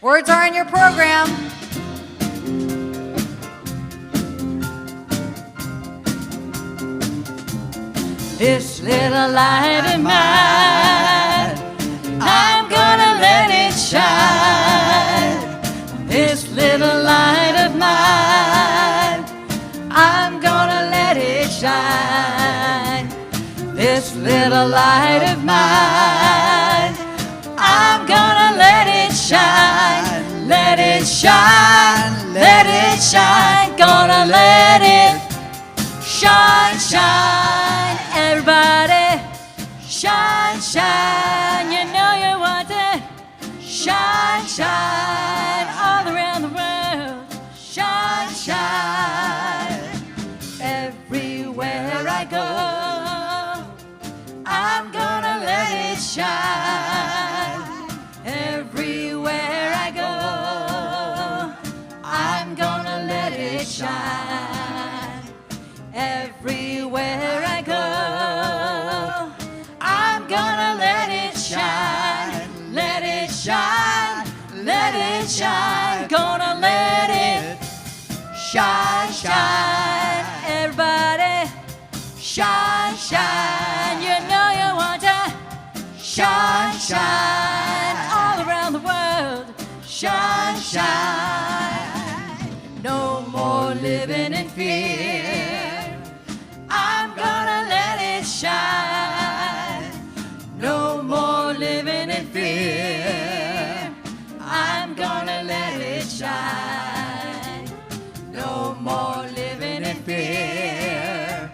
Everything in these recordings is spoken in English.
Words are in your program. This little light of mine, I'm gonna let it shine. This little light of mine, I'm gonna let it shine. This little light of mine, I'm gonna let it shine. Let it shine, let it shine. Gonna let it shine, shine. Everybody, shine, shine. You know you want to shine, shine. All around the world, shine, shine. Everywhere I go, I'm gonna let it shine. Everywhere I go, I'm gonna let it shine. Everywhere I go, I'm gonna let it shine. Let it shine, let it shine. Gonna let it shine, shine. Everybody, shine, shine. You know you want to shine, shine. All around the world, shine, shine. No more living in fear, I'm gonna let it shine. No more living in fear, I'm gonna let it shine. No more living in fear,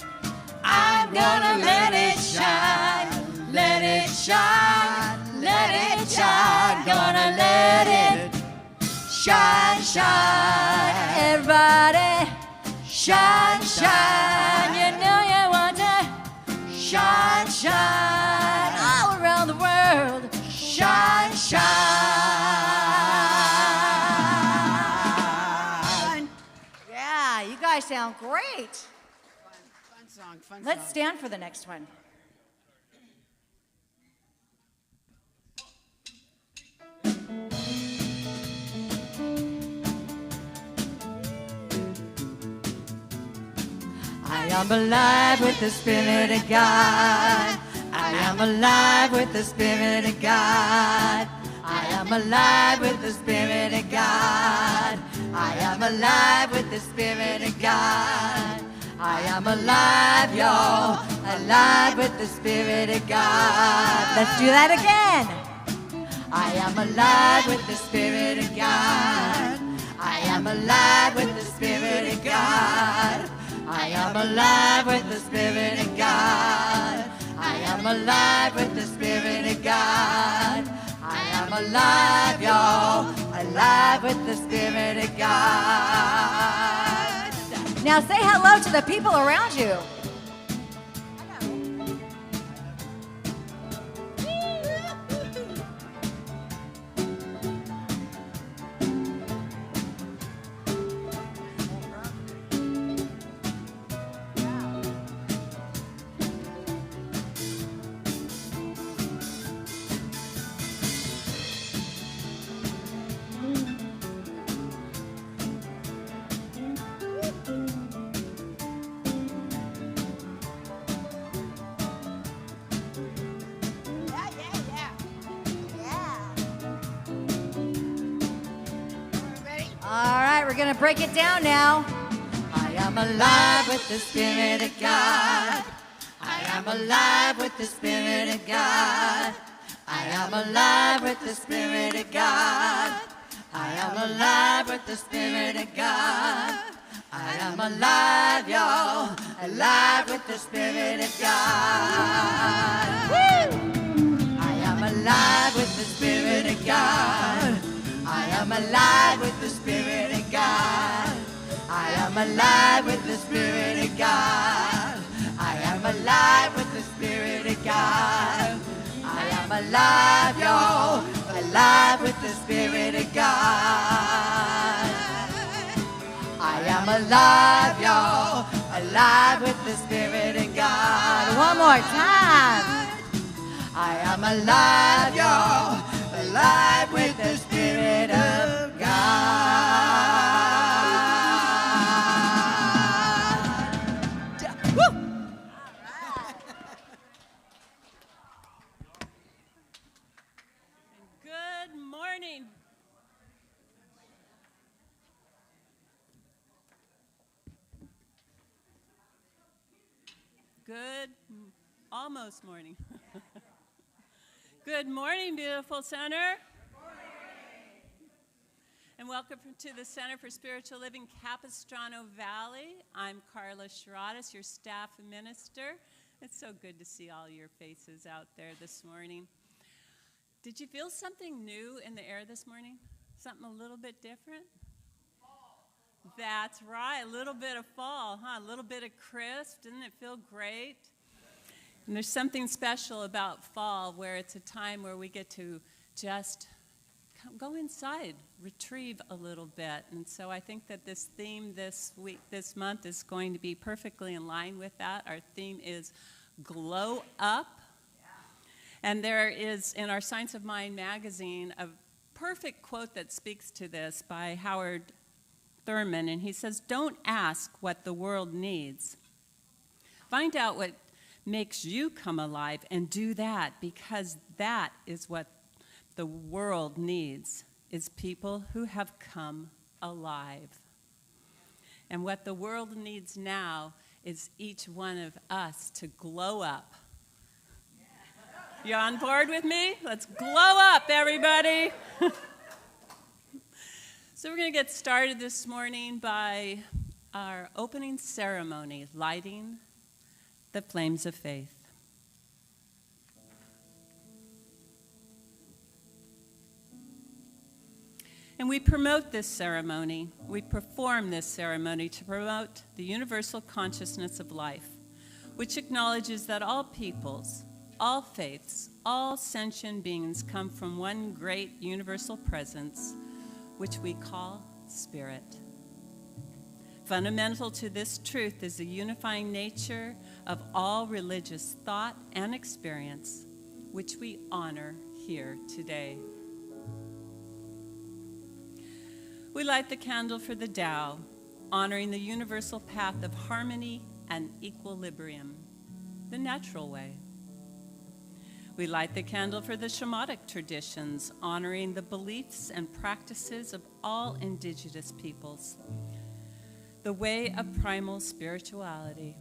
I'm gonna let it shine. Let it shine, let it shine. Gonna let it shine, shine. Everybody, shine, shine. You know you want to shine, shine. All around the world, shine, shine. Yeah, you guys sound great. Fun song, fun Let's song. stand for the next one. I am alive with the Spirit of God. I am alive with the Spirit of God. I am alive with the Spirit of God. I am alive with the Spirit of God. I am alive, y'all, alive with the Spirit of God. Let's do that again. I am alive with the Spirit of God. I am alive with the Spirit of God. I am alive with the Spirit of God. I am alive with the Spirit of God. I am alive, y'all, alive with the Spirit of God. Now say hello to the people around you. All right, we're going to break it down now. I am alive with the Spirit of God. I am alive with the Spirit of God. I am alive with the Spirit of God. I am alive with the Spirit of God. I am alive, y'all, alive with the Spirit of God. Woo! I am alive with the Spirit of God. I am alive with the Spirit of God. I am alive with the Spirit of God. I am alive with the Spirit of God. I am alive, y'all, alive with the Spirit of God. I am alive, y'all, alive with the Spirit of God. One more time. I am alive, y'all, alive with the Spirit of Almost morning. Good morning, beautiful center. And welcome to the Center for Spiritual Living, Capistrano Valley. I'm Carla Shiratis, your staff minister. It's so good to see all your faces out there this morning. Did you feel something new in the air this morning? Something a little bit different? That's right, a little bit of fall, huh? A little bit of crisp. Didn't it feel great? And there's something special about fall where it's a time where we get to just go inside, retrieve a little bit. And so I think that this theme this month is going to be perfectly in line with that. Our theme is Glow Up. And there is, in our Science of Mind magazine, a perfect quote that speaks to this by Howard Thurman. And he says, "Don't ask what the world needs. Find out what makes you come alive and do that, because that is what the world needs, is people who have come alive." And what the world needs now is each one of us to glow up. You on board with me? Let's glow up, everybody. So we're going to get started this morning by our opening ceremony, lighting the flames of faith. And we promote this ceremony, we perform this ceremony to promote the universal consciousness of life, which acknowledges that all peoples, all faiths, all sentient beings come from one great universal presence, which we call Spirit. Fundamental to this truth is the unifying nature of all religious thought and experience, which we honor here today. We light the candle for the Tao, honoring the universal path of harmony and equilibrium, the natural way. We light the candle for the shamanic traditions, honoring the beliefs and practices of all indigenous peoples, the way of primal spirituality.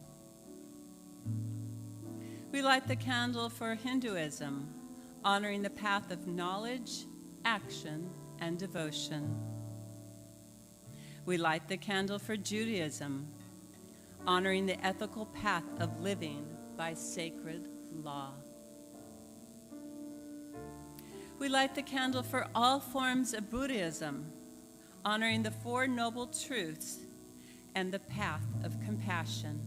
We light the candle for Hinduism, honoring the path of knowledge, action, and devotion. We light the candle for Judaism, honoring the ethical path of living by sacred law. We light the candle for all forms of Buddhism, honoring the Four Noble Truths and the path of compassion.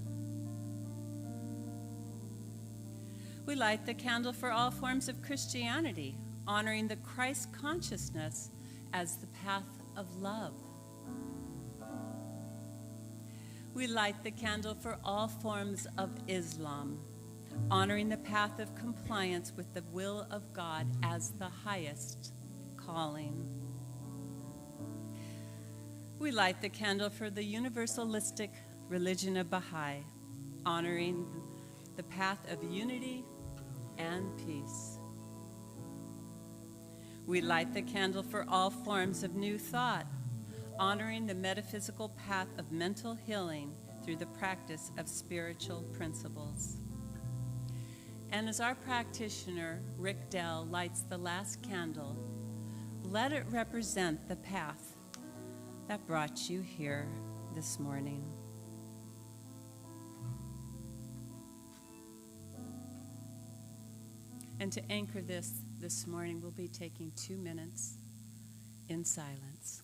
We light the candle for all forms of Christianity, honoring the Christ consciousness as the path of love. We light the candle for all forms of Islam, honoring the path of compliance with the will of God as the highest calling. We light the candle for the universalistic religion of Baha'i, honoring the path of unity and peace. We light the candle for all forms of new thought, honoring the metaphysical path of mental healing through the practice of spiritual principles. And as our practitioner, Rick Dell, lights the last candle, let it represent the path that brought you here this morning. And to anchor this morning, we'll be taking 2 minutes in silence.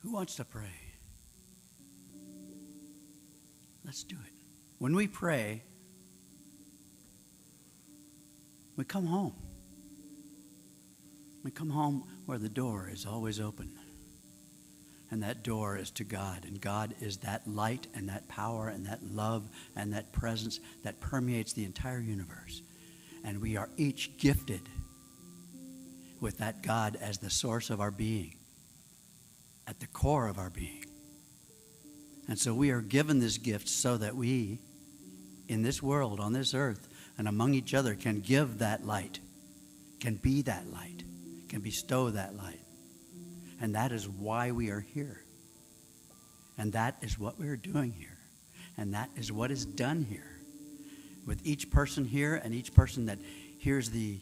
Who wants to pray? Let's do it. When we pray, we come home. We come home where the door is always open. And that door is to God. And God is that light and that power and that love and that presence that permeates the entire universe. And we are each gifted with that God as the source of our being, at the core of our being. And so we are given this gift so that we, in this world, on this earth, and among each other, can give that light, can be that light, can bestow that light. And that is why we are here. And that is what we are doing here. And that is what is done here. With each person here and each person that hears the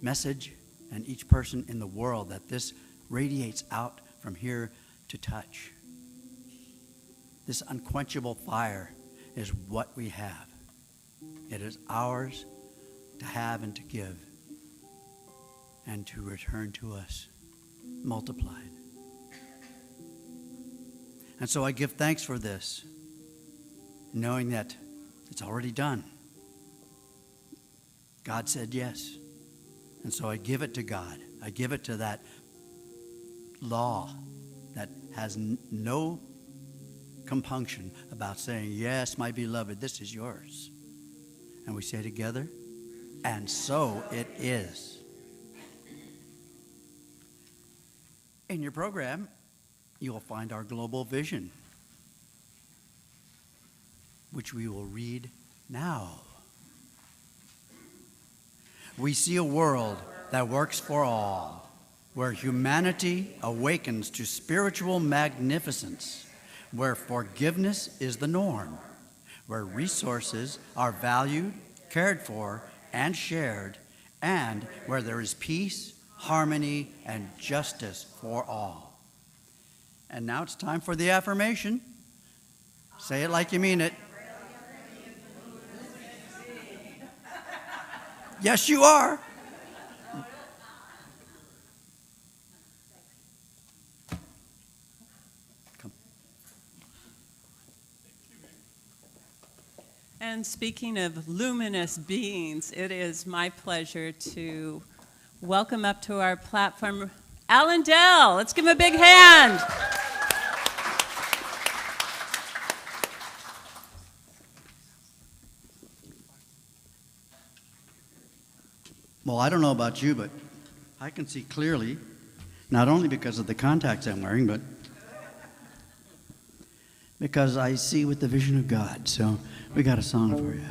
message and each person in the world, that this radiates out from here to touch. This unquenchable fire is what we have. It is ours to have and to give and to return to us multiplied. And so I give thanks for this, knowing that it's already done. God said yes. And so I give it to God. I give it to that law that has no compunction about saying, yes, my beloved, this is yours. And we say together, and so it is. In your program, you will find our global vision, which we will read now. We see a world that works for all, where humanity awakens to spiritual magnificence, where forgiveness is the norm, where resources are valued, cared for, and shared, and where there is peace, harmony, and justice for all. And now it's time for the affirmation. Say it like you mean it. Yes, you are. Come. And speaking of luminous beings, it is my pleasure to welcome up to our platform Alan Dell. Let's give him a big hand. Well, I don't know about you, but I can see clearly, not only because of the contacts I'm wearing, but because I see with the vision of God. So we got a song for you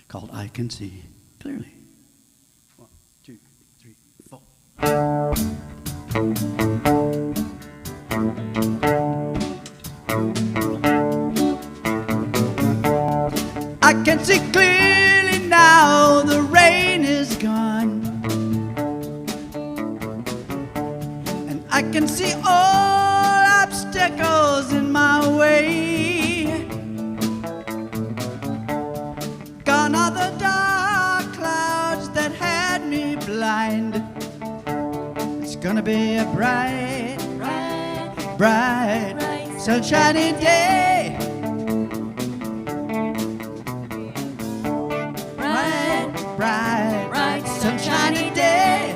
called I Can See Clearly. 1, 2, 3, 4. I can see clearly now, the rain is gone, and I can see all obstacles in my way. Gone are the dark clouds that had me blind. It's gonna be a bright, sunshiny day. Bright, sunshiny day.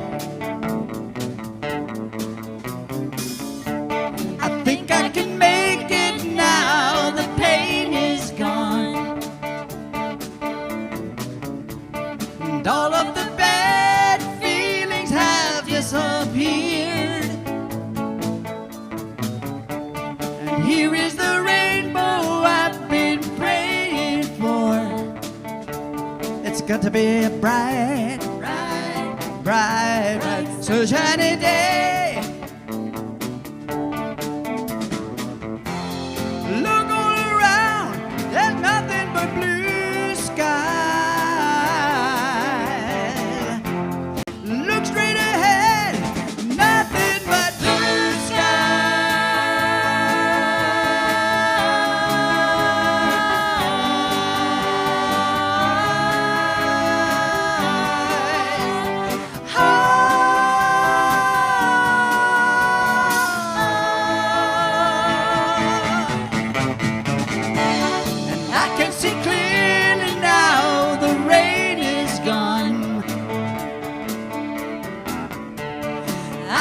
I think I can make it now, the pain is gone, and all of the bad feelings have disappeared. And here is the rainbow I've been praying for. It's got to be a bright, sunshiny day. Look all around, there's nothing but blue sky. Look straight ahead, nothing but blue sky.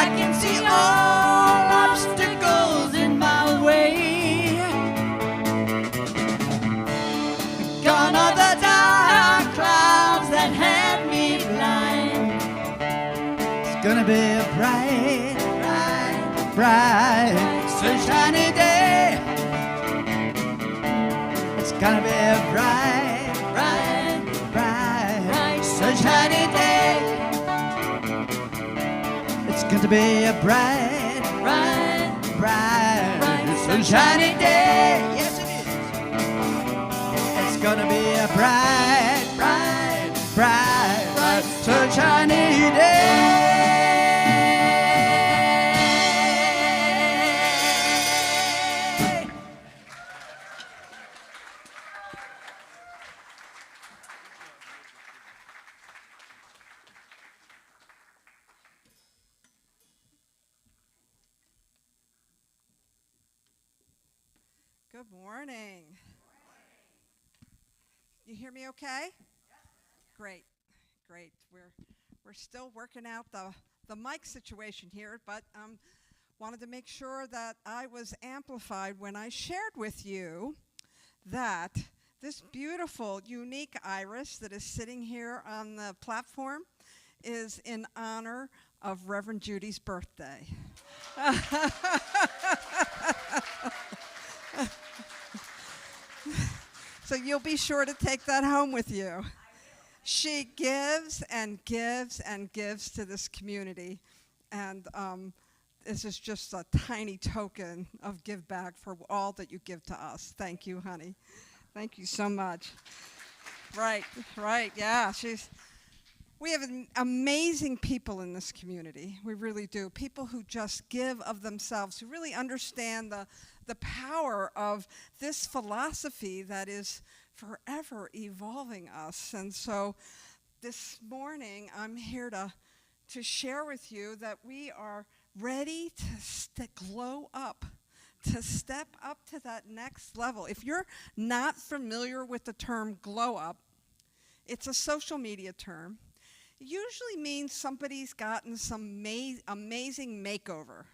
I can see all obstacles in my way. Gone are the dark clouds that had me blind. It's gonna be a bright, bright, bright, sunshiny day. It's gonna be a bright, bright, bright, sunshiny day. It's gonna be a bright, bright, bright, sunshiny day. Yes, it is. It's gonna be a bright, bright, bright, sunshiny day. Good morning. You hear me okay? Great, great. We're still working out the mic situation here, but wanted to make sure that I was amplified when I shared with you that this beautiful, unique iris that is sitting here on the platform is in honor of Reverend Judy's birthday. So you'll be sure to take that home with you. She gives and gives and gives to this community. And this is just a tiny token of give back for all that you give to us. Thank you, honey. Thank you so much. Right, yeah. We have amazing people in this community. We really do. People who just give of themselves, who really understand the power of this philosophy that is forever evolving us. And so this morning, I'm here to share with you that we are ready to glow up, to step up to that next level. If you're not familiar with the term glow up, it's a social media term. It usually means somebody's gotten some amazing makeover.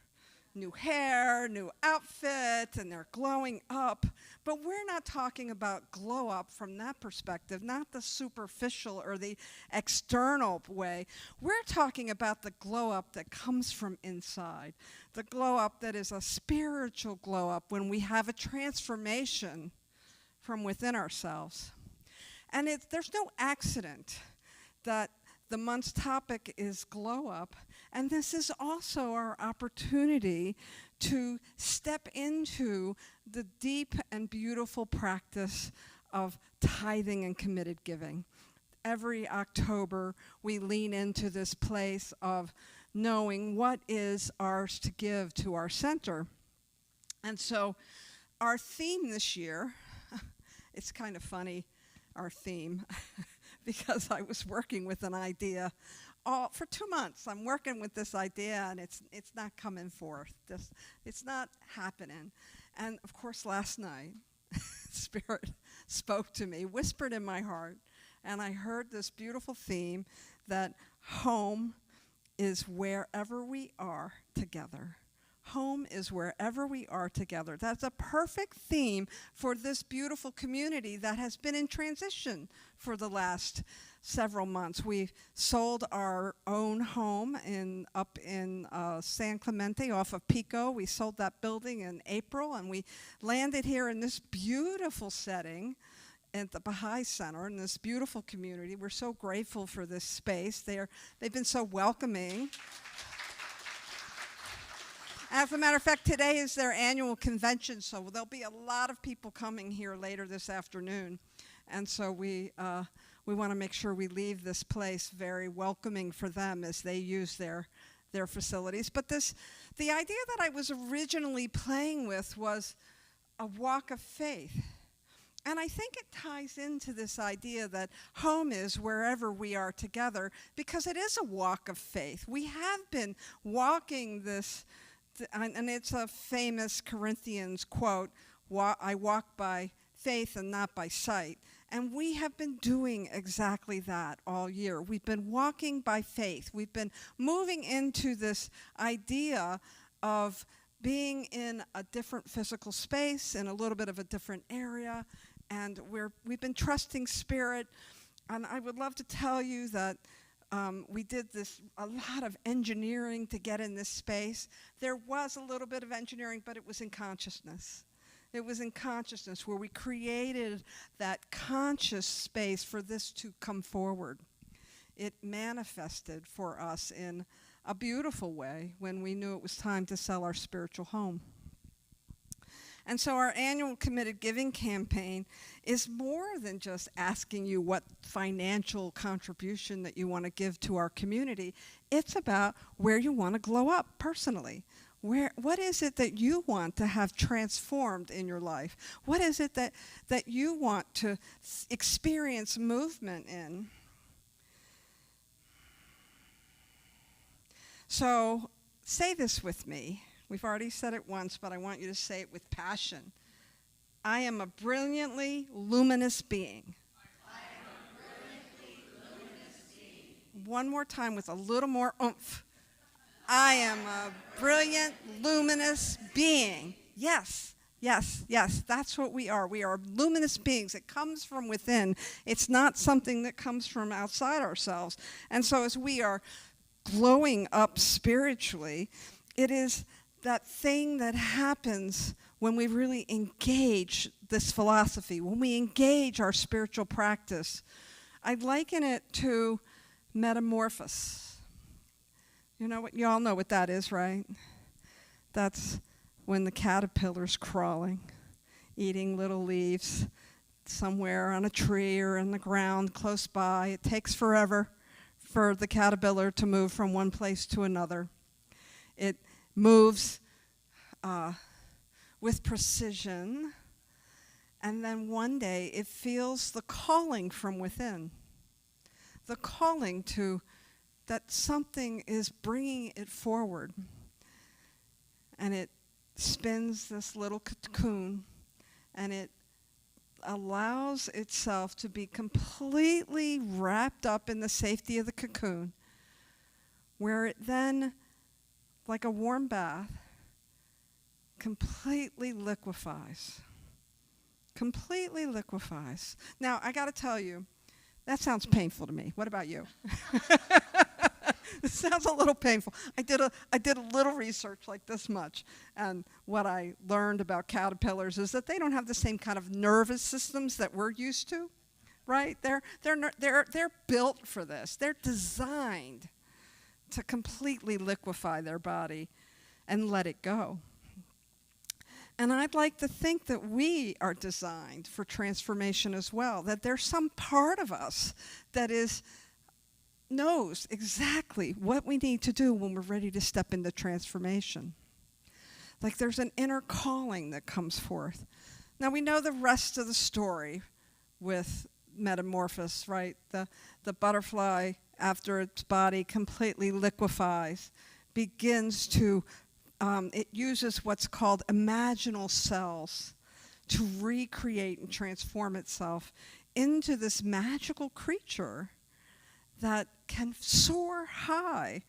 New hair, new outfit, and they're glowing up. But we're not talking about glow up from that perspective, not the superficial or the external way. We're talking about the glow up that comes from inside, the glow up that is a spiritual glow up when we have a transformation from within ourselves. And there's no accident that the month's topic is glow up, and this is also our opportunity to step into the deep and beautiful practice of tithing and committed giving. Every October, we lean into this place of knowing what is ours to give to our center. And so our theme this year, it's kind of funny, our theme, because I was working with an idea for 2 months. I'm working with this idea, and it's not coming forth. It's not happening. And of course, last night, Spirit spoke to me, whispered in my heart, and I heard this beautiful theme that home is wherever we are together. Home is wherever we are together. That's a perfect theme for this beautiful community that has been in transition for the last several months. We sold our own home up in San Clemente off of Pico. We sold that building in April, and we landed here in this beautiful setting at the Baha'i Center in this beautiful community. We're so grateful for this space. They've been so welcoming. As a matter of fact, today is their annual convention, so there'll be a lot of people coming here later this afternoon. And so we want to make sure we leave this place very welcoming for them as they use their facilities. But the idea that I was originally playing with was a walk of faith. And I think it ties into this idea that home is wherever we are together, because it is a walk of faith. We have been walking this, and it's a famous Corinthians quote, I walk by faith and not by sight. And we have been doing exactly that all year. We've been walking by faith. We've been moving into this idea of being in a different physical space, in a little bit of a different area, and we've been trusting Spirit. And I would love to tell you that we did a lot of engineering to get in this space. There was a little bit of engineering, but it was in consciousness. It was in consciousness where we created that conscious space for this to come forward. It manifested for us in a beautiful way when we knew it was time to sell our spiritual home. And so our annual committed giving campaign is more than just asking you what financial contribution that you want to give to our community. It's about where you want to glow up personally. What is it that you want to have transformed in your life? What is it that you want to experience movement in? So say this with me. We've already said it once, but I want you to say it with passion. I am a brilliantly luminous being. I am a brilliantly luminous being. One more time with a little more oomph. I am a brilliant, luminous being. Yes, yes, yes, that's what we are. We are luminous beings. It comes from within. It's not something that comes from outside ourselves. And so as we are glowing up spiritually, it is that thing that happens when we really engage this philosophy, when we engage our spiritual practice. I liken it to metamorphosis. You all know what that is, right? That's when the caterpillar's crawling, eating little leaves somewhere on a tree or in the ground close by. It takes forever for the caterpillar to move from one place to another. It moves with precision, and then one day it feels the calling from within, the calling to that something is bringing it forward. And it spins this little cocoon, and it allows itself to be completely wrapped up in the safety of the cocoon, where it then, like a warm bath, completely liquefies. Completely liquefies. Now, I got to tell you, that sounds painful to me. What about you? It sounds a little painful. I did a little research, like this much, and what I learned about caterpillars is that they don't have the same kind of nervous systems that we're used to, right? They're built for this. They're designed to completely liquefy their body and let it go. And I'd like to think that we are designed for transformation as well, that there's some part of us that knows exactly what we need to do when we're ready to step into transformation. Like there's an inner calling that comes forth. Now we know the rest of the story with metamorphosis, right? The butterfly, after its body completely liquefies, begins to, it uses what's called imaginal cells to recreate and transform itself into this magical creature that can soar high.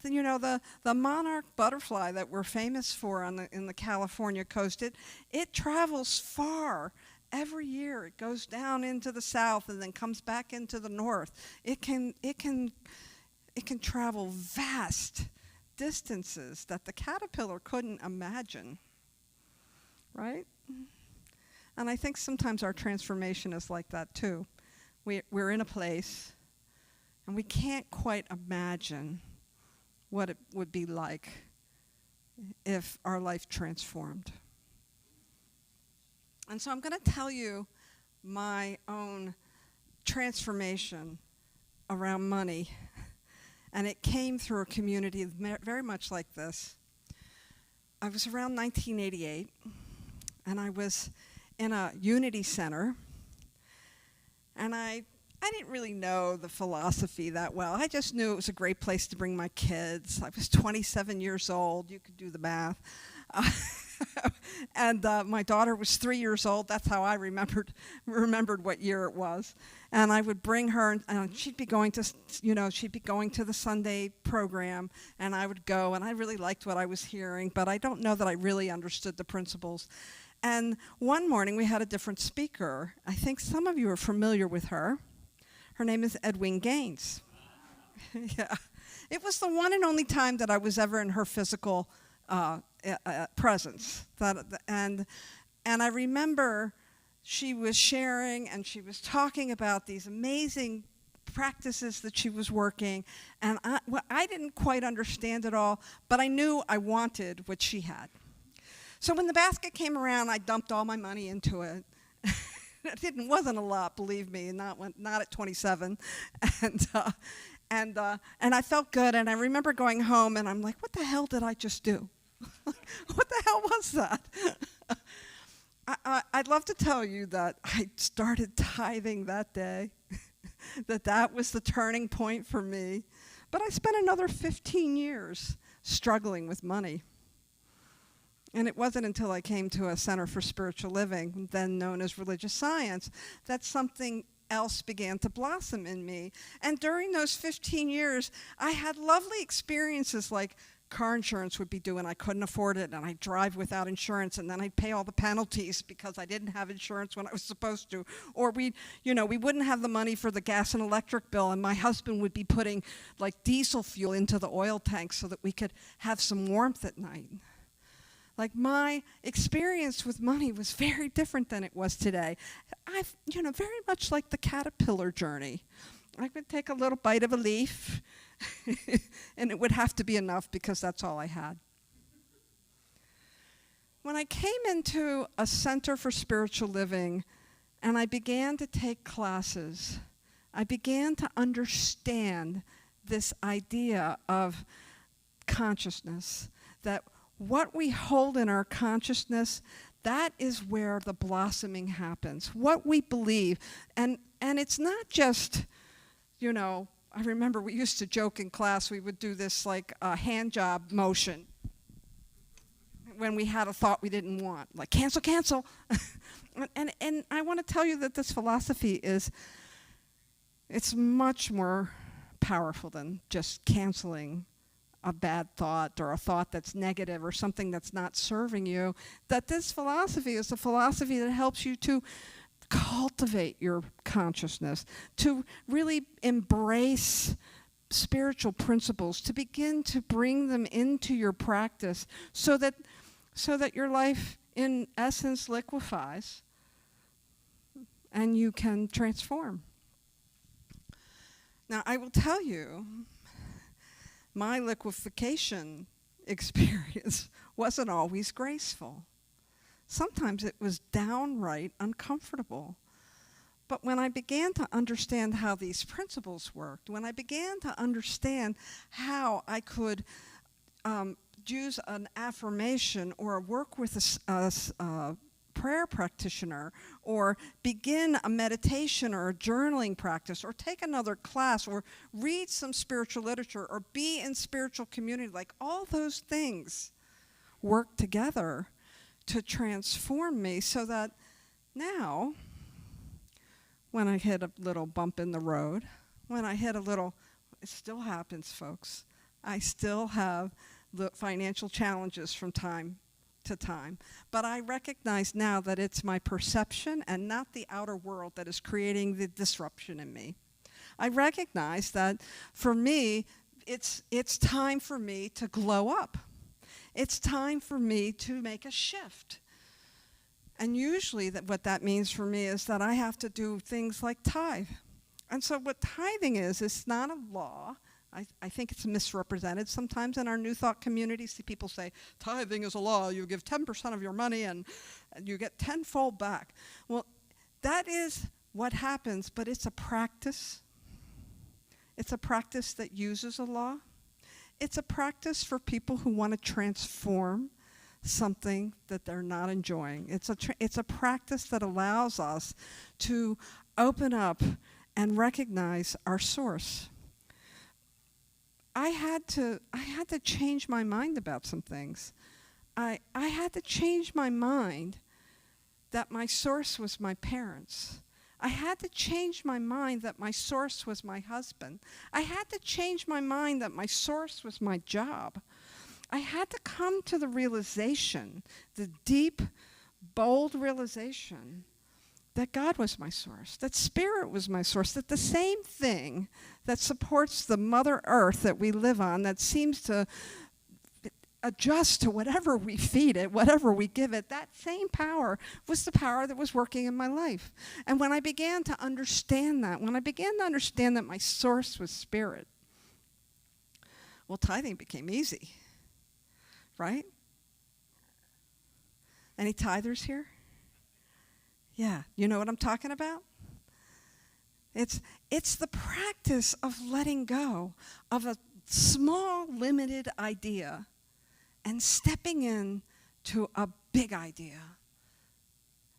The monarch butterfly that we're famous for in the California coast, it travels far. Every year it goes down into the south and then comes back into the north. It can travel vast distances that the caterpillar couldn't imagine, right? And I think sometimes our transformation is like that too. We're in a place and we can't quite imagine what it would be like if our life transformed. And so I'm going to tell you my own transformation around money. And it came through a community very much like this. I was around 1988, and I was in a Unity Center, and I didn't really know the philosophy that well. I just knew it was a great place to bring my kids. I was 27 years old. You could do the math. And my daughter was 3 years old. That's how I remembered what year it was. And I would bring her, and she'd be going to, she'd be going to the Sunday program, and I would go, and I really liked what I was hearing, but I don't know that I really understood the principles. And one morning we had a different speaker. I think some of you are familiar with her. Her name is Edwin Gaines. Yeah. It was the one and only time that I was ever in her physical presence. And I remember she was sharing and she was talking about these amazing practices that she was working. And I didn't quite understand it all, but I knew I wanted what she had. So when the basket came around, I dumped all my money into it. It wasn't a lot, believe me, not at 27. And I felt good, and I remember going home, and I'm like, what the hell did I just do? What the hell was that? I'd love to tell you that I started tithing that day, that was the turning point for me. But I spent another 15 years struggling with money. And it wasn't until I came to a Center for Spiritual Living, then known as Religious Science, that something else began to blossom in me. And during those 15 years, I had lovely experiences like car insurance would be due and I couldn't afford it, and I'd drive without insurance, and then I'd pay all the penalties because I didn't have insurance when I was supposed to. Or we wouldn't have the money for the gas and electric bill, and my husband would be putting like diesel fuel into the oil tank so that we could have some warmth at night. Like, my experience with money was very different than it was today. Very much like the caterpillar journey. I would take a little bite of a leaf, and it would have to be enough because that's all I had. When I came into a Center for Spiritual Living and I began to take classes, I began to understand this idea of consciousness, that what we hold in our consciousness, that is where the blossoming happens. What we believe. And it's not just, I remember we used to joke in class, we would do this like hand job motion when we had a thought we didn't want, like cancel, cancel. and I want to tell you that this philosophy it's much more powerful than just canceling a bad thought or a thought that's negative or something that's not serving you. That this philosophy is a philosophy that helps you to cultivate your consciousness, to really embrace spiritual principles, to begin to bring them into your practice so that your life in essence liquefies and you can transform. Now, I will tell you, my liquefaction experience wasn't always graceful. Sometimes it was downright uncomfortable. But when I began to understand how these principles worked, when I began to understand how I could use an affirmation or work with a prayer practitioner, or begin a meditation or a journaling practice, or take another class, or read some spiritual literature, or be in spiritual community, like all those things work together to transform me, so that now, when I hit a little bump in the road, it still happens, folks. I still have the financial challenges from time to time. But I recognize now that it's my perception and not the outer world that is creating the disruption in me. I recognize that for me, it's time for me to glow up. It's time for me to make a shift. And usually what that means for me is that I have to do things like tithe. And so what tithing is, it's not a law. I think it's misrepresented sometimes in our New Thought community. See people say, tithing is a law. You give 10% of your money and you get tenfold back. Well, that is what happens, but it's a practice. It's a practice that uses a law. It's a practice for people who want to transform something that they're not enjoying. It's a practice that allows us to open up and recognize our source. I had to change my mind about some things. I had to change my mind that my source was my parents. I had to change my mind that my source was my husband. I had to change my mind that my source was my job. I had to come to the realization, the deep, bold realization, that God was my source, that Spirit was my source, that the same thing that supports the Mother Earth that we live on, that seems to adjust to whatever we feed it, whatever we give it, that same power was the power that was working in my life. And when I began to understand that, when I began to understand that my source was Spirit, well, tithing became easy, right? Any tithers here? Yeah, you know what I'm talking about? It's the practice of letting go of a small, limited idea and stepping in to a big idea.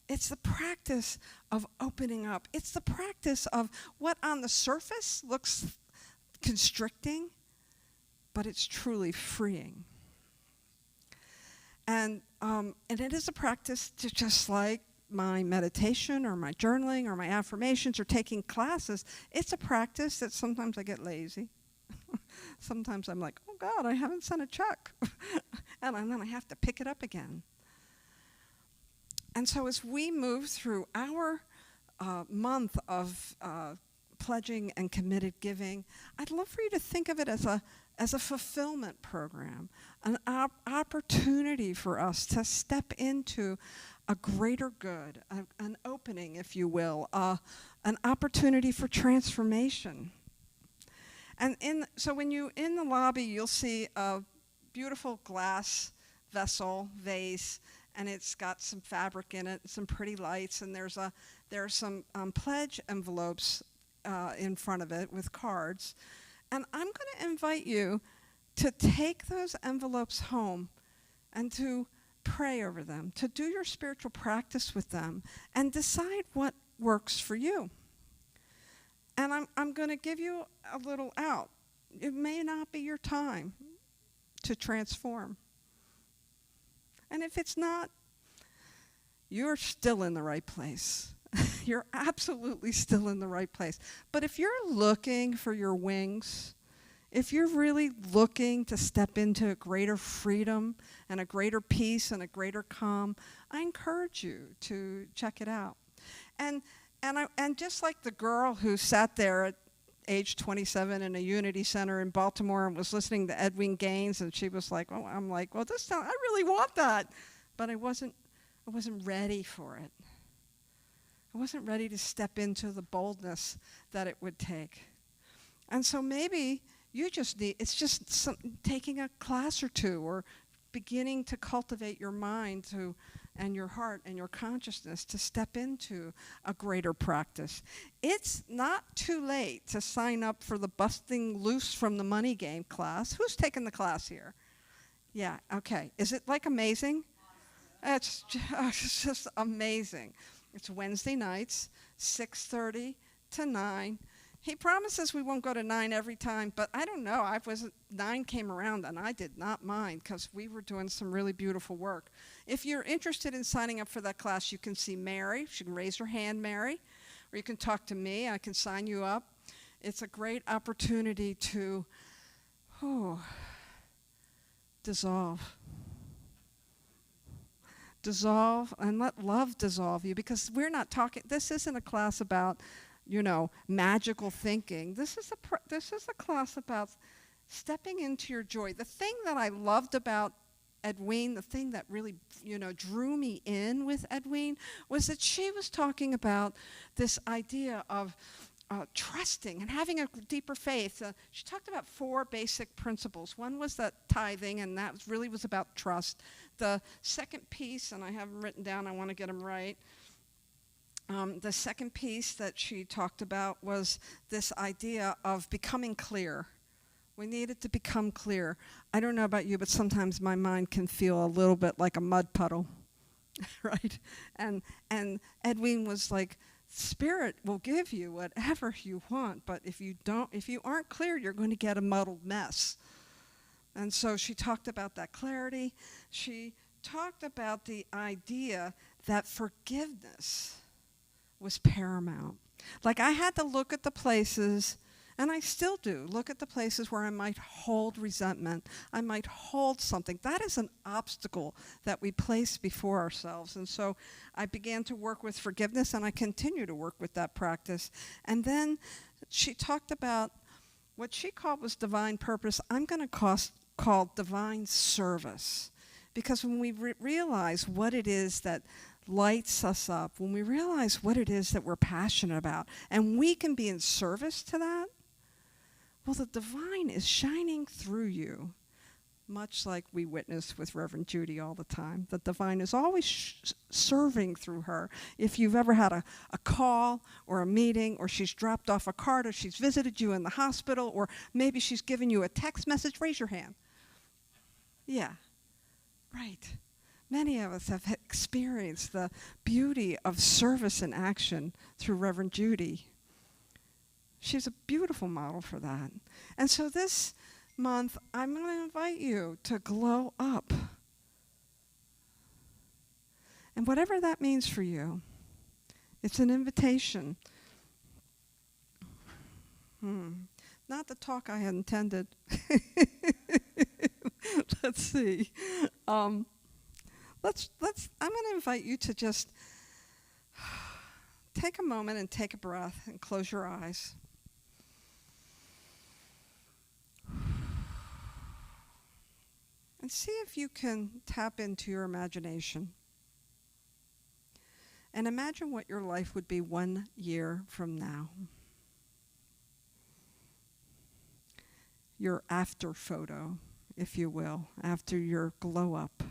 It's the practice of opening up. It's the practice of what on the surface looks constricting, but it's truly freeing. And it is a practice to, just like my meditation or my journaling or my affirmations or taking classes, it's a practice that sometimes I get lazy. Sometimes I'm like, oh God, I haven't sent a check. And then I have to pick it up again. And so as we move through our month of pledging and committed giving, I'd love for you to think of it as a fulfillment program, an opportunity for us to step into a greater good, an opening, if you will, an opportunity for transformation. And so when you in the lobby, you'll see a beautiful glass vessel, vase, and it's got some fabric in it, some pretty lights, and there are some pledge envelopes in front of it with cards. And I'm going to invite you to take those envelopes home and to pray over them, to do your spiritual practice with them, and decide what works for you. And I'm going to give you a little out. It may not be your time to transform. And if it's not, you're still in the right place. You're absolutely still in the right place. But if you're looking for your wings, if you're really looking to step into a greater freedom and a greater peace and a greater calm, I encourage you to check it out. And just like the girl who sat there at age 27 in a Unity Center in Baltimore and was listening to Edwin Gaines, and she was like, "Oh," I'm like, "Well, I really want that," but I wasn't ready for it. I wasn't ready to step into the boldness that it would take. And so maybe it's just taking a class or two, or beginning to cultivate your mind and your heart and your consciousness to step into a greater practice. It's not too late to sign up for the Busting Loose from the Money Game class. Who's taking the class here? Yeah, okay. Is it like amazing? It's just amazing. It's Wednesday nights, 6:30 to 9. He promises we won't go to 9 every time, but I don't know. 9 came around, and I did not mind because we were doing some really beautiful work. If you're interested in signing up for that class, you can see Mary. She can raise her hand, Mary, or you can talk to me. I can sign you up. It's a great opportunity to dissolve. Dissolve, and let love dissolve you, because we're not talking, this isn't a class about, magical thinking. This is a class about stepping into your joy. The thing that I loved about Edwene, the thing that really, drew me in with Edwene, was that she was talking about this idea of trusting and having a deeper faith. She talked about 4 basic principles. One was that tithing, and that really was about trust. The second piece, and I have them written down, I want to get them right. The second piece that she talked about was this idea of becoming clear. We needed to become clear. I don't know about you, but sometimes my mind can feel a little bit like a mud puddle, right? And Edwene was like, Spirit will give you whatever you want, but if you aren't clear, you're going to get a muddled mess. And so she talked about that clarity. She talked about the idea that forgiveness was paramount. Like I had to look at the places, and I still do, look at the places where I might hold resentment, I might hold something. That is an obstacle that we place before ourselves. And so I began to work with forgiveness, and I continue to work with that practice. And then she talked about what she called was divine purpose. I'm going to call divine service. Because when we realize what it is that lights us up, when we realize what it is that we're passionate about, and we can be in service to that, well, the divine is shining through you, much like we witness with Reverend Judy all the time. The divine is always serving through her. If you've ever had a call or a meeting, or she's dropped off a card, or she's visited you in the hospital, or maybe she's given you a text message, raise your hand. Yeah, right. Many of us have experienced the beauty of service in action through Reverend Judy. She's a beautiful model for that. And so this month, I'm going to invite you to glow up. And whatever that means for you, it's an invitation. Not the talk I had intended. Let's see. I'm going to invite you to just take a moment and take a breath and close your eyes. And see if you can tap into your imagination. And imagine what your life would be 1 year from now. Your after photo, if you will, after your glow up.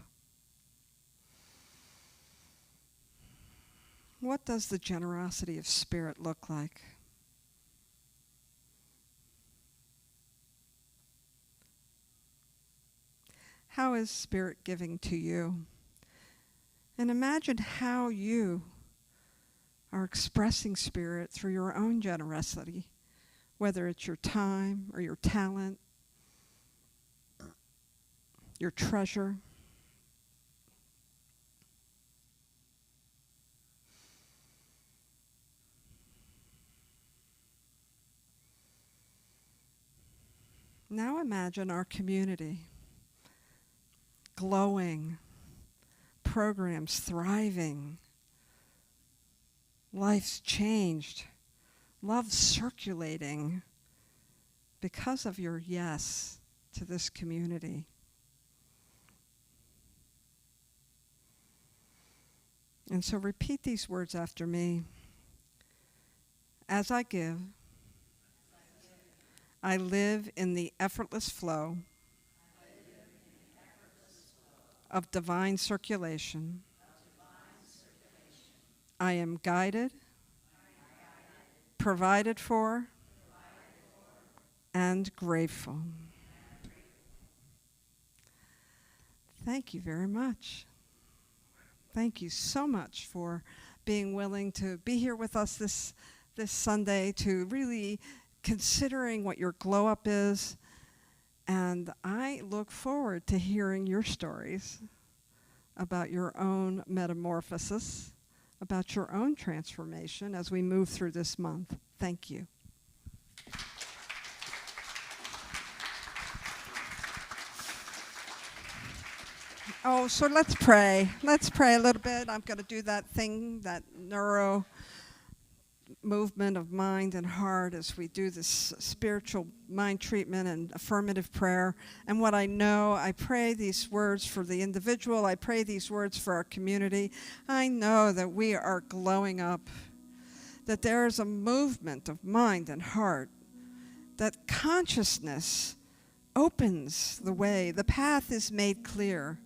What does the generosity of spirit look like? How is spirit giving to you? And imagine how you are expressing spirit through your own generosity, whether it's your time or your talent, your treasure. Now imagine our community glowing, programs thriving, lives changed, love circulating because of your yes to this community. And so repeat these words after me. As I give, I live in the effortless flow of divine circulation. I am guided, provided for, and grateful. Thank you very much. Thank you so much for being willing to be here with us this Sunday, to really considering what your glow up is. And I look forward to hearing your stories about your own metamorphosis, about your own transformation as we move through this month. Thank you. Oh, so let's pray. Let's pray a little bit. I'm going to do that thing, that neuro movement of mind and heart as we do this spiritual mind treatment and affirmative prayer. And what I know, I pray these words for the individual. I pray these words for our community. I know that we are glowing up, that there is a movement of mind and heart, that consciousness opens the way, the path is made clear,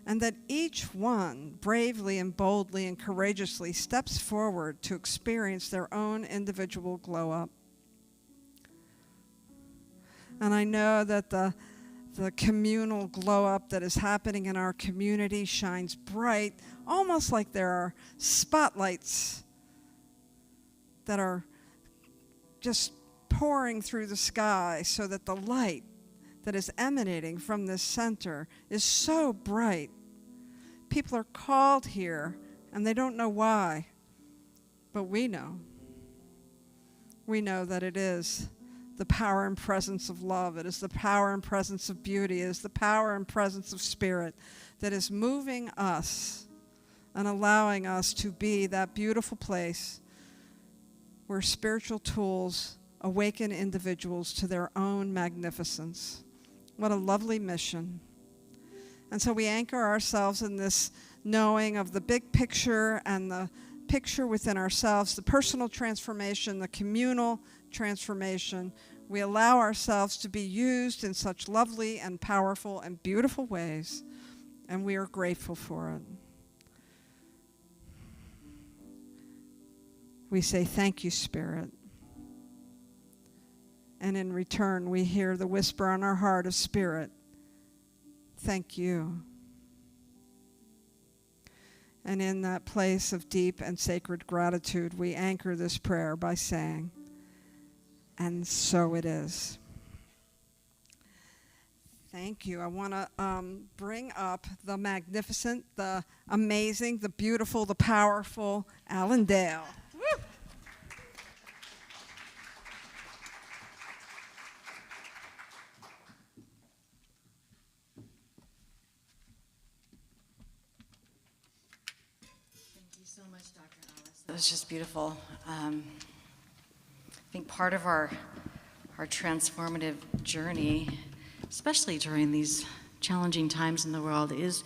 and that each one bravely and boldly and courageously steps forward to experience their own individual glow up. And I know that the communal glow up that is happening in our community shines bright, almost like there are spotlights that are just pouring through the sky, so that the light that is emanating from this center is so bright People are called here, and they don't know why, but we know. We know that it is the power and presence of love. It is the power and presence of beauty. It is the power and presence of spirit that is moving us and allowing us to be that beautiful place where spiritual tools awaken individuals to their own magnificence. What a lovely mission. And so we anchor ourselves in this knowing of the big picture and the picture within ourselves, the personal transformation, the communal transformation. We allow ourselves to be used in such lovely and powerful and beautiful ways, and we are grateful for it. We say, thank you, Spirit. And in return, we hear the whisper on our heart of Spirit, thank you. And in that place of deep and sacred gratitude, we anchor this prayer by saying, and so it is. Thank you. I want to bring up the magnificent, the amazing, the beautiful, the powerful Alan Dale. Woo! Thank you so much, Dr. Alice. That was just beautiful. I think part of our transformative journey, especially during these challenging times in the world, is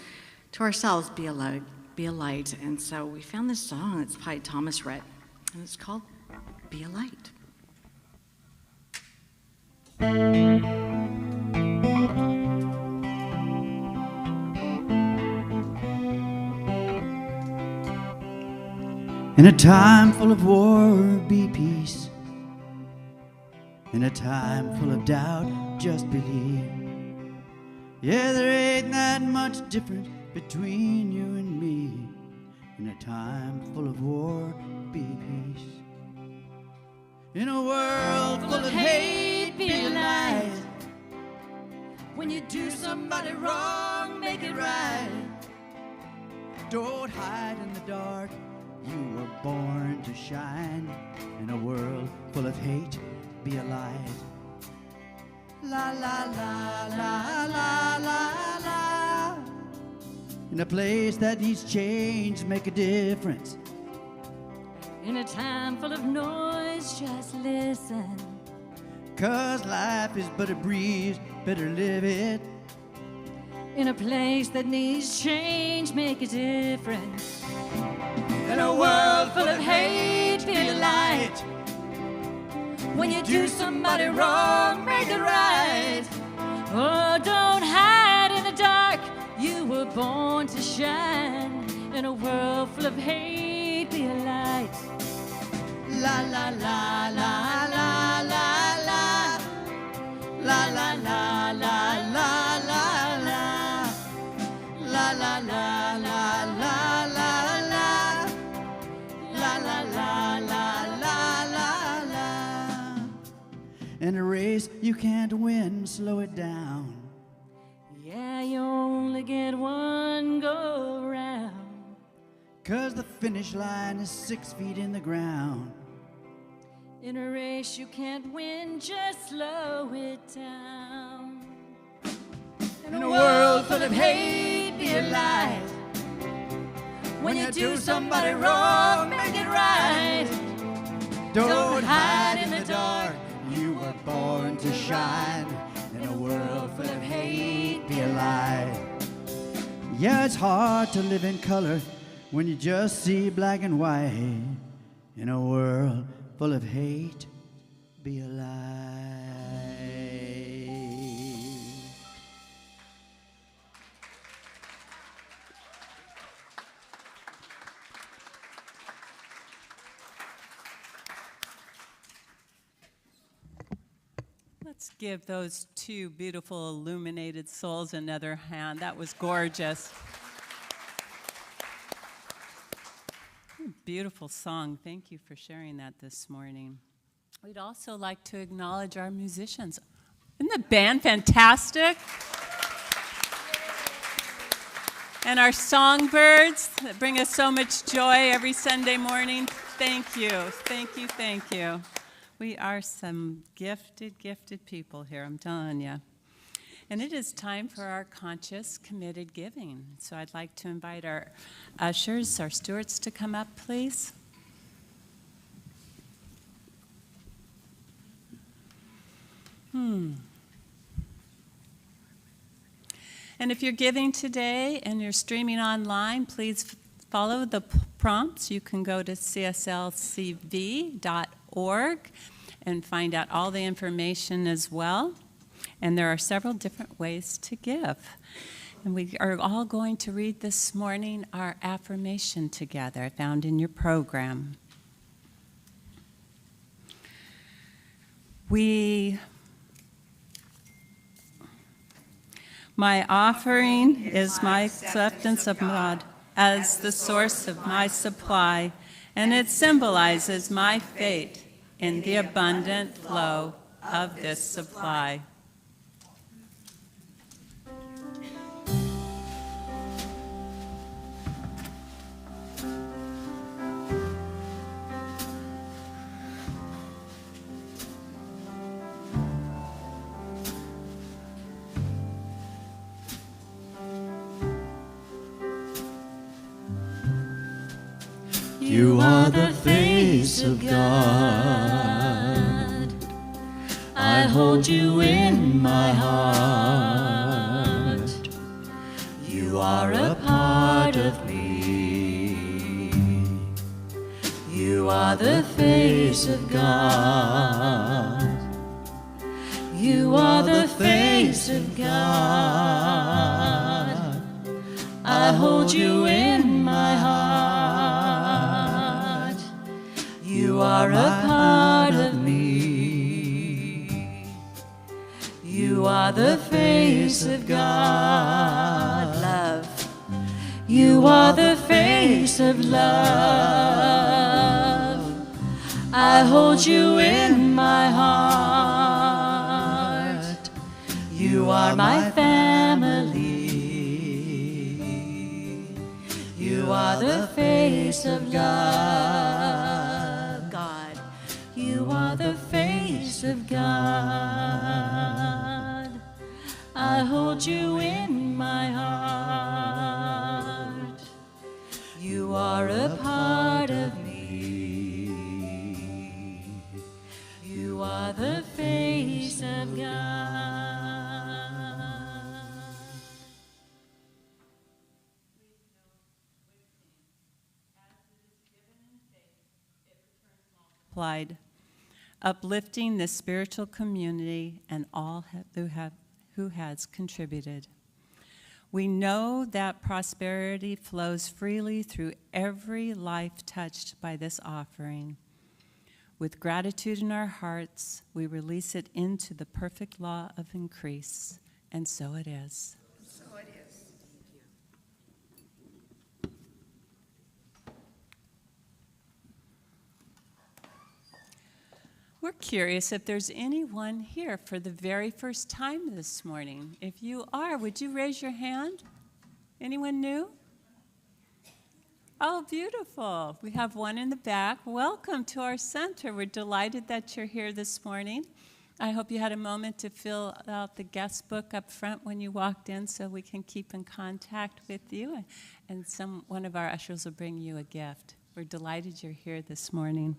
to ourselves be a light. And so we found this song that's by Thomas Rhett, and it's called Be a Light. In a time full of war, be peace. In a time full of doubt, just believe. Yeah, there ain't that much difference between you and me. In a time full of war, be peace. In a world full of hate, be a light. When you do somebody wrong, make it right. Don't hide in the dark. You were born to shine. In a world full of hate, be a light. La la la la la la la. In a place that needs change, make a difference. In a time full of noise, just listen. 'Cause life is but a breeze, better live it. In a place that needs change, make a difference. In a world full of hate, be a light. When you do somebody wrong, make it right. Oh, don't hide in the dark. You were born to shine. In a world full of hate, be a light. La la la la la la la. La la la la la la la. La la la la la la la. La la la la la la la. In a race you can't win, slow it down. Yeah, you only get one go round. 'Cause the finish line is 6 feet in the ground. In a race you can't win, just slow it down. In a world full of hate, be a light. When you do somebody wrong, make it right. Don't hide in the dark. You were born to shine. In a world full of hate, be a light. Yeah, it's hard to live in color when you just see black and white. In a world full of hate, be a light. Let's give those two beautiful illuminated souls another hand. That was gorgeous. Beautiful song. Thank you for sharing that this morning. We'd also like to acknowledge our musicians. Isn't the band fantastic? And our songbirds that bring us so much joy every Sunday morning. Thank you, thank you, thank you. We are some gifted, gifted people here, I'm telling you. And it is time for our conscious, committed giving. So I'd like to invite our ushers, our stewards, to come up, please. And if you're giving today and you're streaming online, please follow the prompts. You can go to cslcv.org and find out all the information as well. And there are several different ways to give. And we are all going to read this morning our affirmation together, found in your program. My offering is my acceptance of God as the source of my supply, and it symbolizes my faith in the abundant flow of this supply. You are the face of God. I hold you in my heart. You are a part of me. You are the face of God. You are the face of God. I hold you in my heart. You are a part of me. You are the face of God, love. You are the face of love. I hold you in my heart. You are my family. You are the face of God. You are the face of God. I hold you in my heart. You are a part of me. You are the face of God. Applied, uplifting the spiritual community and all who has contributed. We know that prosperity flows freely through every life touched by this offering. With gratitude in our hearts, we release it into the perfect law of increase, and so it is. So it is. We're curious if there's anyone here for the very first time this morning. If you are, would you raise your hand? Anyone new? Oh, beautiful. We have one in the back. Welcome to our center. We're delighted that you're here this morning. I hope you had a moment to fill out the guest book up front when you walked in so we can keep in contact with you. And one of our ushers will bring you a gift. We're delighted you're here this morning.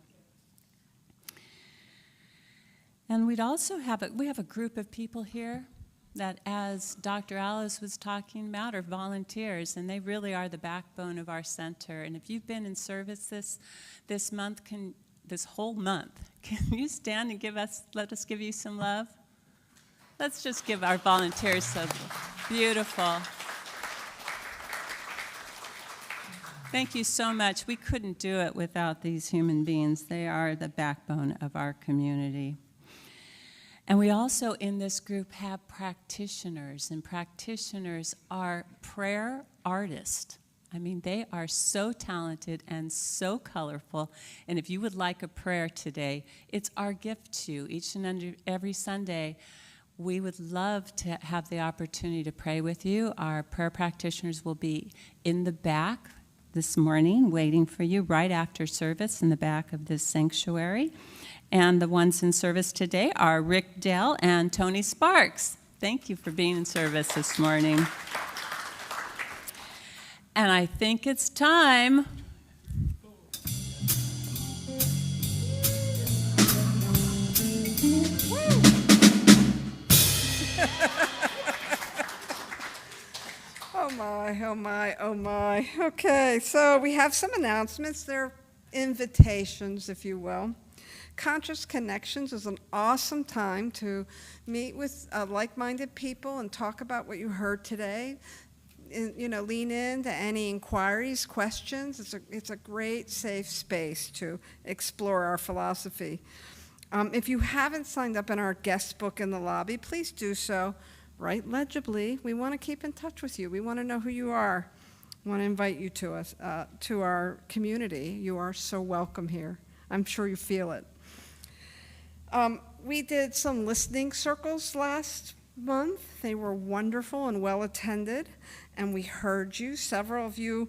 And we have a group of people here that, as Dr. Alice was talking about, are volunteers, and they really are the backbone of our center. And if you've been in service this whole month, can you stand and let us give you some love? Let's just give our volunteers some beautiful. Thank you so much. We couldn't do it without these human beings. They are the backbone of our community. And we also, in this group, have practitioners, and practitioners are prayer artists. I mean, they are so talented and so colorful. And if you would like a prayer today, it's our gift to you. Each and every Sunday, we would love to have the opportunity to pray with you. Our prayer practitioners will be in the back this morning waiting for you right after service in the back of this sanctuary. And the ones in service today are Rick Dell and Tony Sparks. Thank you for being in service this morning. And I think it's time. Oh my, oh my, oh my. Okay, so we have some announcements. They're invitations, if you will. Conscious Connections is an awesome time to meet with like-minded people and talk about what you heard today. Lean into any inquiries, questions. It's a great, safe space to explore our philosophy. If you haven't signed up in our guest book in the lobby, please do so. Write legibly. We want to keep in touch with you. We want to know who you are. We want to invite you to us, to our community. You are so welcome here. I'm sure you feel it. We did some listening circles last month. They were wonderful and well attended, and we heard you. Several of you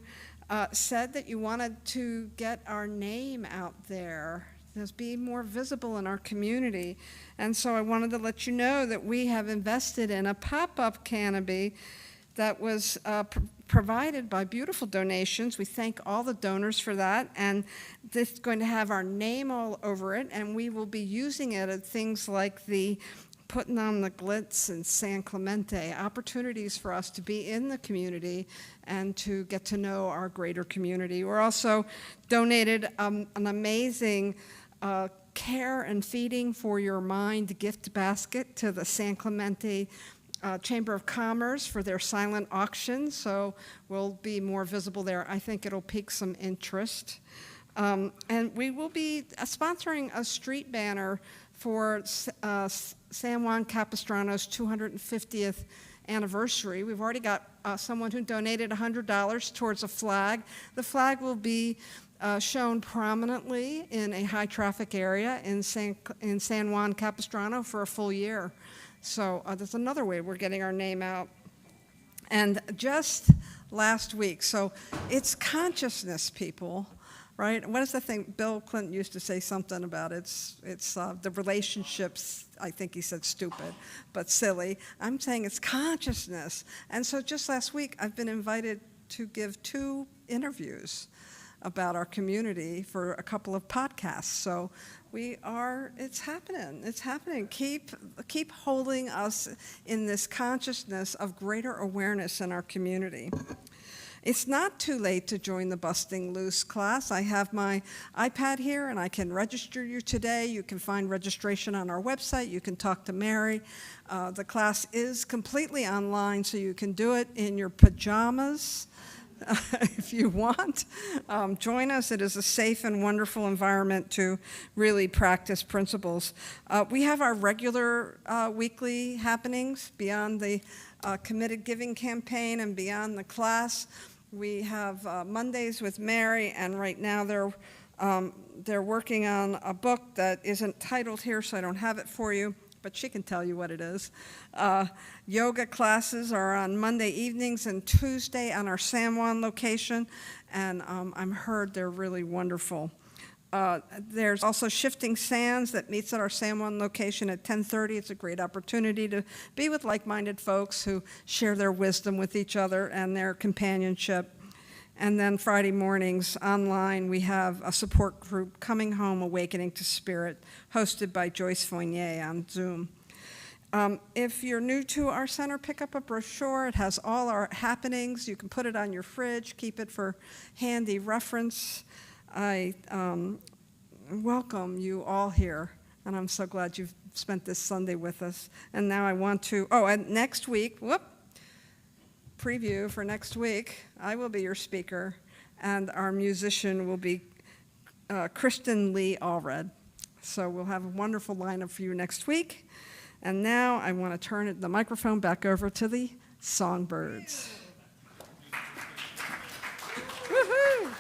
said that you wanted to get our name out there, to be more visible in our community. And so I wanted to let you know that we have invested in a pop-up canopy that was provided by beautiful donations. We thank all the donors for that, and this is going to have our name all over it, and we will be using it at things like the Putting on the Glitz and San Clemente, opportunities for us to be in the community and to get to know our greater community. We're also donated an amazing care and feeding for your mind gift basket to the San Clemente Chamber of Commerce for their silent auction, so we'll be more visible there. I think it'll pique some interest. And we will be sponsoring a street banner for San Juan Capistrano's 250th anniversary. We've already got someone who donated $100 towards a flag. The flag will be shown prominently in a high-traffic area in San Juan Capistrano for a full year. So that's another way we're getting our name out. And just last week, so it's consciousness, people, right? What is the thing? Bill Clinton used to say something about it's the relationships, I think he said stupid, but silly. I'm saying it's consciousness. And so just last week, I've been invited to give 2 interviews about our community for a couple of podcasts. So it's happening. Keep holding us in this consciousness of greater awareness in our community. It's not too late to join the Busting Loose class. I have my iPad here, and I can register you today. You can find registration on our website. You can talk to Mary. The class is completely online, so you can do it in your pajamas. If you want, join us. It is a safe and wonderful environment to really practice principles. We have our regular weekly happenings beyond the Committed Giving campaign and beyond the class. We have Mondays with Mary, and right now they're working on a book that isn't titled here, so I don't have it for you, but she can tell you what it is. Yoga classes are on Monday evenings and Tuesday on our San Juan location, and I'm heard they're really wonderful. There's also Shifting Sands that meets at our San Juan location at 10:30. It's a great opportunity to be with like-minded folks who share their wisdom with each other and their companionship. And then Friday mornings online, we have a support group, Coming Home, Awakening to Spirit, hosted by Joyce Fournier on Zoom. If you're new to our center, pick up a brochure. It has all our happenings. You can put it on your fridge, keep it for handy reference. I welcome you all here, and I'm so glad you've spent this Sunday with us. And now I want to, and next week, preview for next week, I will be your speaker, and our musician will be Kristen Lee Allred. So we'll have a wonderful lineup for you next week. And now I want to turn the microphone back over to the Songbirds. Woohoo!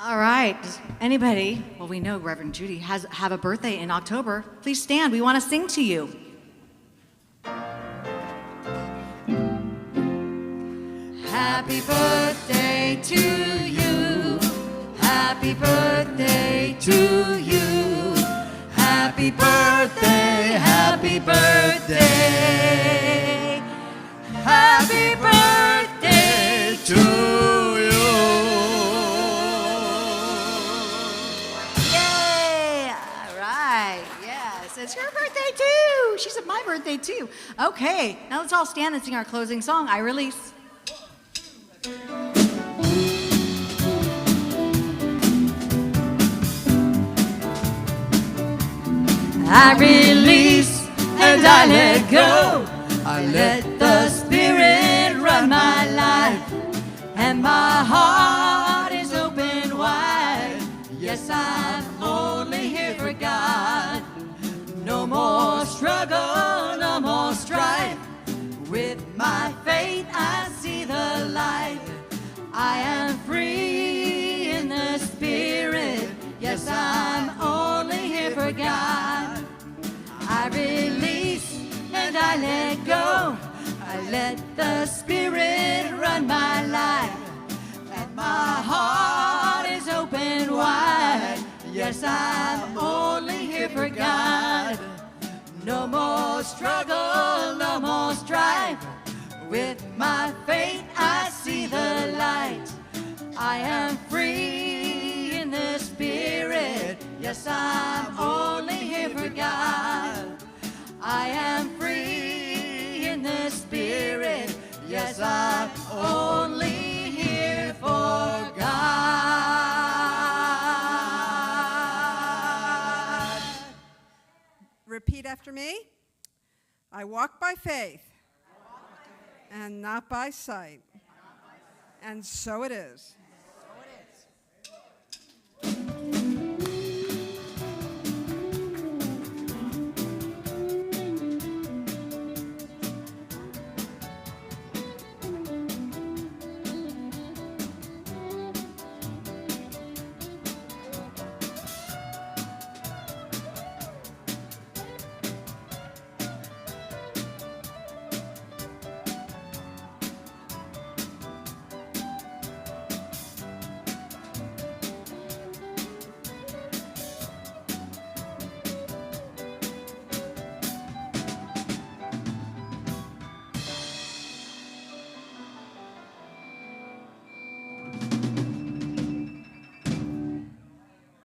All right. Does anybody, well, we know Reverend Judy have a birthday in October. Please stand. We want to sing to you. Happy birthday to you. Happy birthday to you. Happy birthday, happy birthday. Happy birthday to you. Yay! All right. Yes, it's her birthday too. She said my birthday too. Okay, now let's all stand and sing our closing song, I Release. I release and I let go. I let the Spirit run my life, and my heart is open wide. Yes, I'm only here for God. No more struggle, no more strife. With my faith I see the light. I am free in the Spirit. Yes, I'm only here for God. I release and I let go. I let the Spirit run my life, and my heart is open wide. Yes, I'm only here for God. No more struggle, no more strife. With my faith I see the light. I am free in the Spirit. Yes, I'm only here for God. I am free in the Spirit. Yes, I'm only here for God. Repeat after me. I walk by faith and not by sight. And so it is.